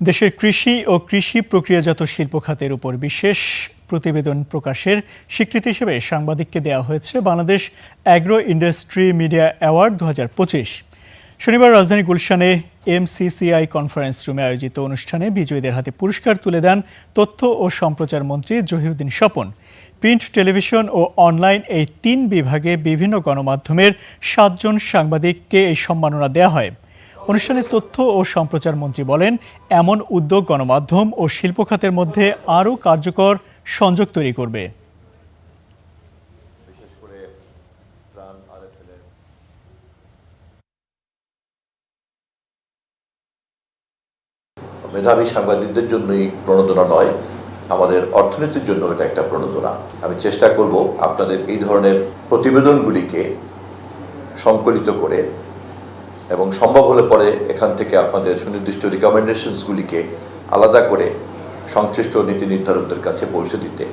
দেশের কৃষি ও কৃষি প্রক্রিয়াজাত শিল্প খাতের উপর বিশেষ প্রতিবেদন প্রকাশের স্বীকৃতি হিসেবে সাংবাদিককে দেওয়া হয়েছে Bangladesh agro industry media award 2025। শনিবার রাজধানী গুলশানে এমসিসিআই কনফারেন্স রুমে আয়োজিত অনুষ্ঠানে বিজয়ীদের হাতে পুরস্কার তুলে দেন তথ্য ও সম্প্রচার মন্ত্রী জহিরুদ্দিন স্বপন। প্রিন্ট, টেলিভিশন ও অনলাইন এই 3 বিভাগে বিভিন্ন গণমাধ্যমের 7 জন সাংবাদিককে এই সম্মাননা দেওয়া হয়। অনুষ্ঠানে তথ্য ও সম্প্রচার মন্ত্রী বলেন, এমন উদ্যোগ গণমাধ্যম ও শিল্প খাতের মধ্যে আরও কার্যকর সংযোগ তৈরি করবে। মেধাবী সাংবাদিকদের জন্যই প্রণোদনা নয়, আমাদের অর্থনীতির জন্য এটা একটা প্রণোদনা। আমি চেষ্টা করব আপনাদের এই ধরনের প্রতিবেদনগুলিকে সংকলিত করে এবং সম্ভব হলে পরে এখান থেকে আপনাদের সুনির্দিষ্ট রিকমেন্ডেশনসগুলিকে আলাদা করে সংশ্লিষ্ট নীতি নির্ধারকদের কাছে পৌঁছে দিতে।